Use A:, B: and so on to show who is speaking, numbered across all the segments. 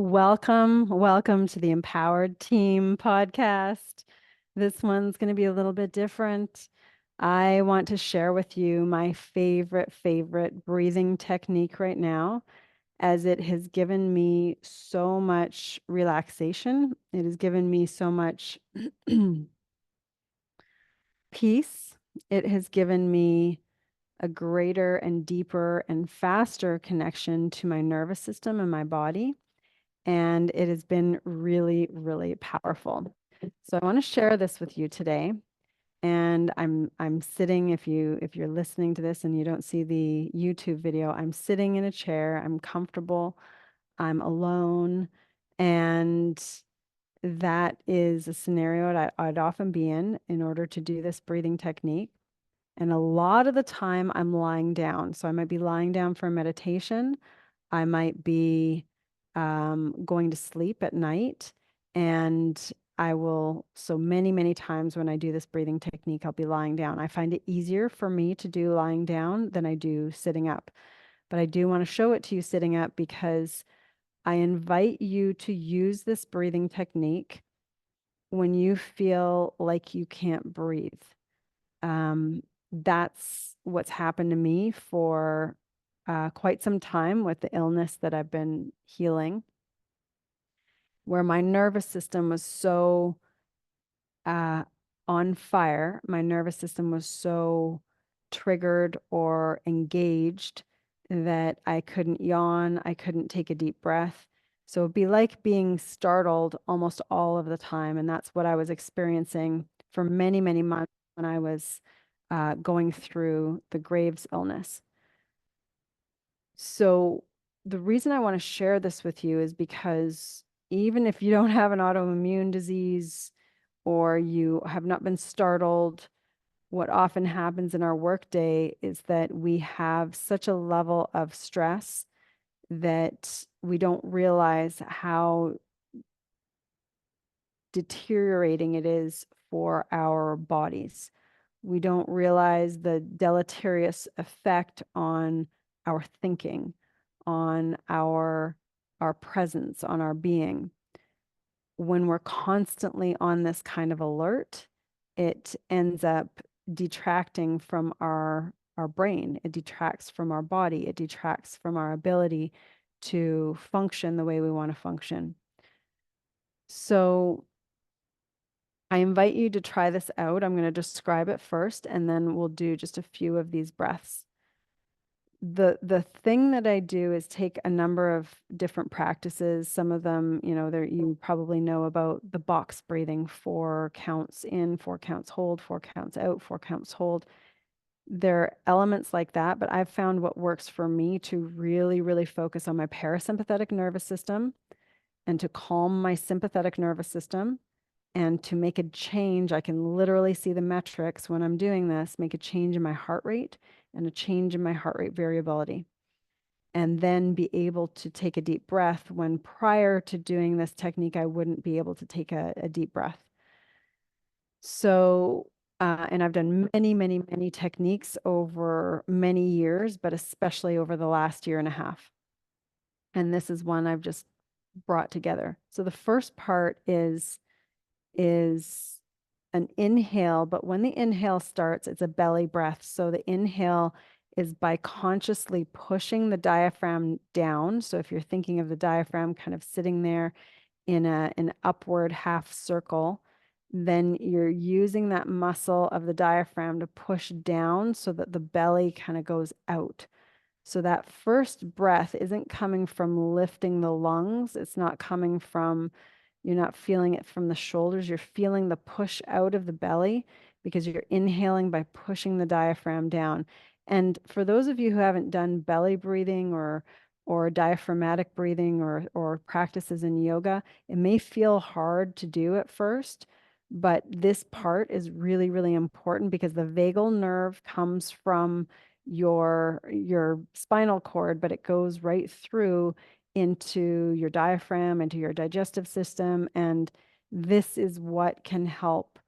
A: Welcome to the Empowered Team podcast. This one's going to be a little bit different. I want to share with you my favorite breathing technique right now, as it has given me so much relaxation. It has given me so much peace. It has given me a greater and deeper and faster connection to my nervous system and my body. And it has been really powerful. So I want to share this with you today. And I'm sitting, if you're listening to this and you don't see the YouTube video, I'm sitting in a chair, I'm comfortable, I'm alone, and that is a scenario I'd often be in order to do this breathing technique. And a lot of the time I'm lying down. So I might be lying down for a meditation. I might be going to sleep at night. And I will, so many times when I do this breathing technique, I'll be lying down. I find it easier for me to do lying down than I do sitting up. But I do want to show it to you sitting up because I invite you to use this breathing technique when you feel like you can't breathe. That's what's happened to me for quite some time with the illness that I've been healing, where my nervous system was so uh, on fire. My nervous system was so triggered or engaged that I couldn't yawn, I couldn't take a deep breath. So it'd be like being startled almost all of the time. And that's what I was experiencing for many months when I was going through the Graves' illness. So the reason I want to share this with you is because even if you don't have an autoimmune disease or you have not been startled, what often happens in our workday is that we have such a level of stress that we don't realize how deteriorating it is for our bodies. We don't realize the deleterious effect on our thinking, on our presence, on our being. When we're constantly on this kind of alert, it ends up detracting from our brain. It detracts from our body. It detracts from our ability to function the way we want to function. So I invite you to try this out. I'm going to describe it first, and then we'll do just a few of these breaths. The thing that I do is take a number of different practices. Some of them, you probably know about the box breathing, 4 counts in, 4 counts hold, 4 counts out, 4 counts hold. There are elements like that, but I've found what works for me to really focus on my parasympathetic nervous system and to calm my sympathetic nervous system and to make a change. I can literally see the metrics when I'm doing this, make a change in my heart rate and a change in my heart rate variability. And then be able to take a deep breath when prior to doing this technique, I wouldn't be able to take a deep breath. So, and I've done many techniques over many years, but especially over the last year and a half. And this is one I've just brought together. So the first part is an inhale, but when the inhale starts, it's a belly breath. So the inhale is by consciously pushing the diaphragm down. So if you're thinking of the diaphragm kind of sitting there in an upward half circle, then you're using that muscle of the diaphragm to push down so that the belly kind of goes out. So that first breath isn't coming from lifting the lungs. It's not coming from, you're not feeling it from the shoulders. You're feeling the push out of the belly because you're inhaling by pushing the diaphragm down. And for those of you who haven't done belly breathing or diaphragmatic breathing or practices in yoga, it may feel hard to do at first, but this part is really important because the vagal nerve comes from your spinal cord, but it goes right through into your diaphragm, into your digestive system, and this is what can help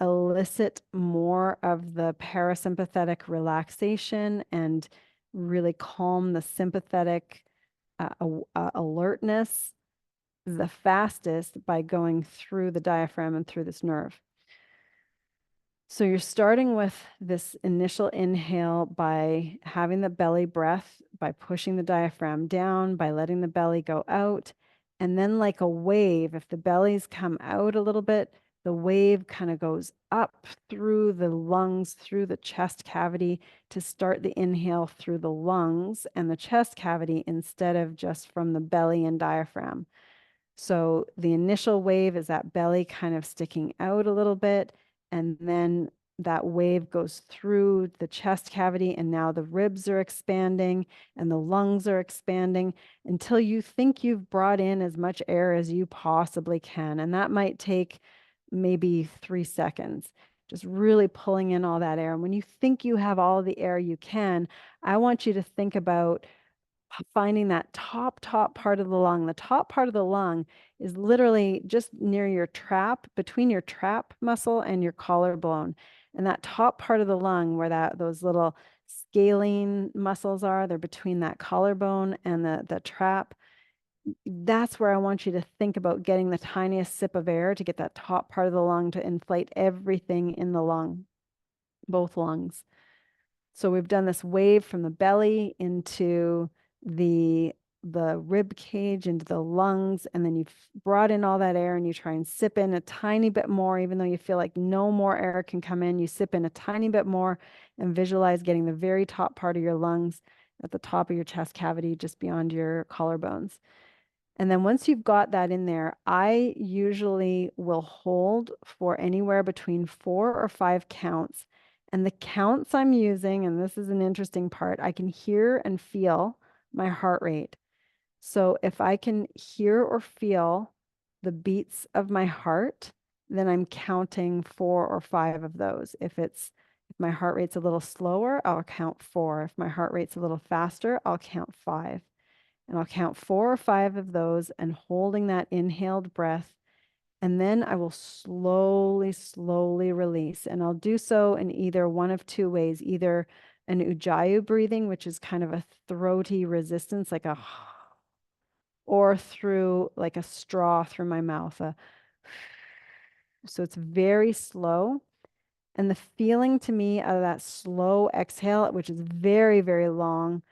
A: elicit more of the parasympathetic relaxation and really calm the sympathetic alertness the fastest by going through the diaphragm and through this nerve. So you're starting with this initial inhale by having the belly breath, by pushing the diaphragm down, by letting the belly go out. And then, like a wave, if the bellies come out a little bit, the wave kind of goes up through the lungs, through the chest cavity to start the inhale through the lungs and the chest cavity instead of just from the belly and diaphragm. So the initial wave is that belly kind of sticking out a little bit, and then that wave goes through the chest cavity, and now the ribs are expanding and the lungs are expanding until you think you've brought in as much air as you possibly can. And that might take maybe 3 seconds, just really pulling in all that air. And when you think you have all the air you can, I want you to think about finding that top part of the lung. The top part of the lung is literally just near your trap, between your trap muscle and your collarbone. And that top part of the lung where those little scalene muscles are, they're between that collarbone and the trap. That's where I want you to think about getting the tiniest sip of air to get that top part of the lung to inflate everything in the lung, both lungs. So we've done this wave from the belly into the rib cage, into the lungs, and then you've brought in all that air and you try and sip in a tiny bit more, even though you feel like no more air can come in. You sip in a tiny bit more and visualize getting the very top part of your lungs at the top of your chest cavity, just beyond your collarbones. And then once you've got that in there, I usually will hold for anywhere between 4 or 5 counts. And the counts I'm using, and this is an interesting part, I can hear and feel my heart rate. So if I can hear or feel the beats of my heart, then I'm counting 4 or 5 of those. If my heart rate's a little slower, I'll count 4. If my heart rate's a little faster, I'll count 5. And I'll count 4 or 5 of those and holding that inhaled breath. And then I will slowly, slowly release. And I'll do so in either one of 2 ways, either an Ujjayi breathing, which is kind of a throaty resistance, like a, or through like a straw through my mouth. So it's very slow. And the feeling to me of that slow exhale, which is very, very long,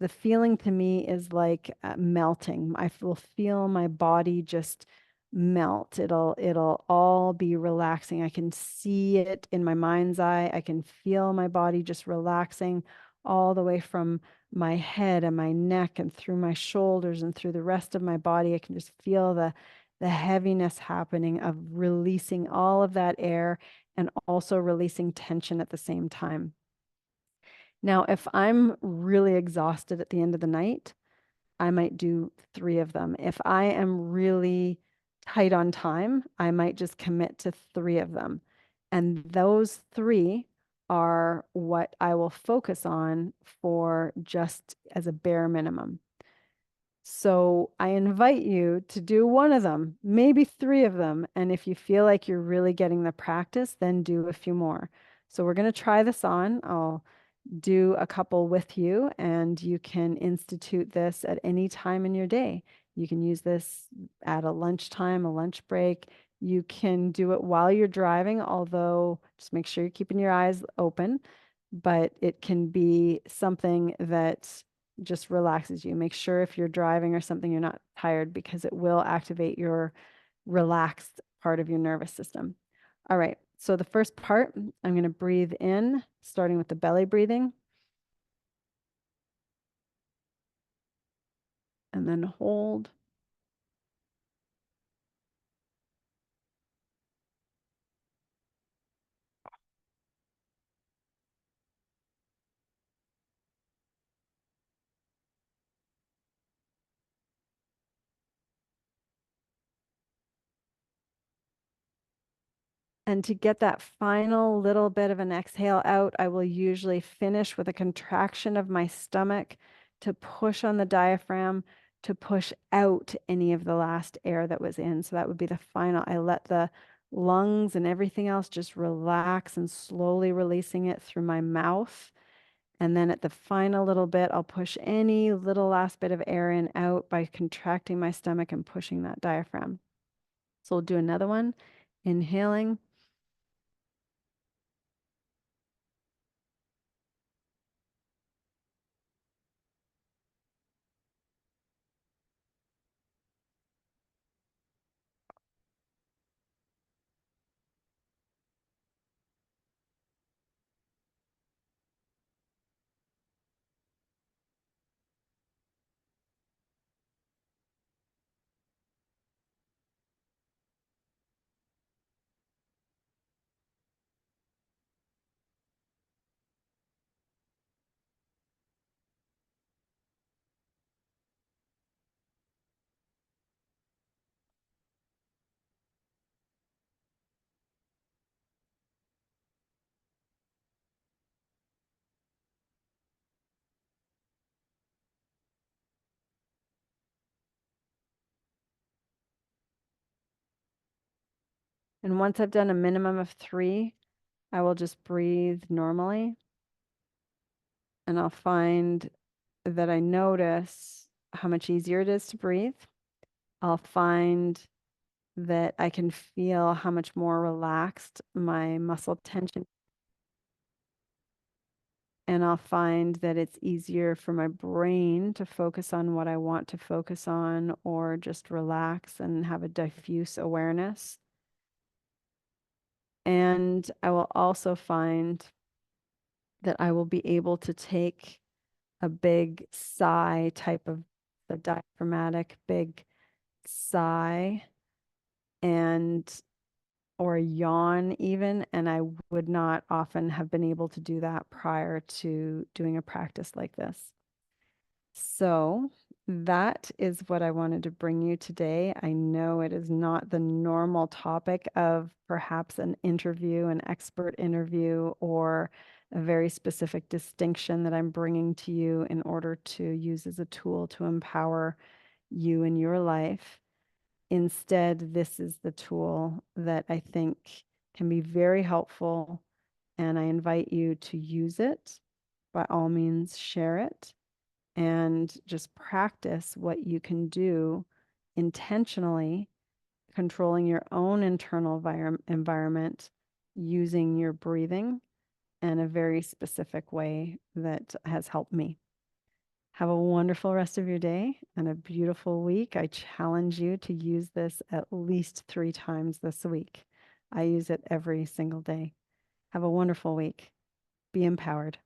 A: the feeling to me is like melting. I will feel my body just melt. It'll all be relaxing. I can see it in my mind's eye. I can feel my body just relaxing all the way from my head and my neck and through my shoulders and through the rest of my body. I can just feel the heaviness happening of releasing all of that air and also releasing tension at the same time. Now, if I'm really exhausted at the end of the night, I might do 3 of them. If I am really tight on time, I might just commit to 3 of them. And those 3 are what I will focus on for just as a bare minimum. So I invite you to do 1 of them, maybe 3 of them. And if you feel like you're really getting the practice, then do a few more. So we're going to try this on. I'll do a couple with you, and you can institute this at any time in your day. You can use this at a lunchtime, a lunch break. You can do it while you're driving, although just make sure you're keeping your eyes open, but it can be something that just relaxes you. Make sure if you're driving or something, you're not tired, because it will activate your relaxed part of your nervous system. All right. So the first part, I'm going to breathe in, starting with the belly breathing. And then hold. And to get that final little bit of an exhale out, I will usually finish with a contraction of my stomach to push on the diaphragm, to push out any of the last air that was in. So that would be the final. I let the lungs and everything else just relax and slowly releasing it through my mouth. And then at the final little bit, I'll push any little last bit of air in out by contracting my stomach and pushing that diaphragm. So we'll do another one, inhaling. And once I've done a minimum of 3, I will just breathe normally. And I'll find that I notice how much easier it is to breathe. I'll find that I can feel how much more relaxed my muscle tension. And I'll find that it's easier for my brain to focus on what I want to focus on or just relax and have a diffuse awareness. And I will also find that I will be able to take a big sigh type of the diaphragmatic big sigh and or a yawn even, and I would not often have been able to do that prior to doing a practice like this. So that is what I wanted to bring you today. I know it is not the normal topic of perhaps an interview, an expert interview, or a very specific distinction that I'm bringing to you in order to use as a tool to empower you in your life. Instead, this is the tool that I think can be very helpful, and I invite you to use it. By all means, share it and just practice what you can do intentionally, controlling your own internal environment using your breathing in a very specific way that has helped me. Have a wonderful rest of your day and a beautiful week. I challenge you to use this at least 3 times this week. I use it every single day. Have a wonderful week. Be empowered.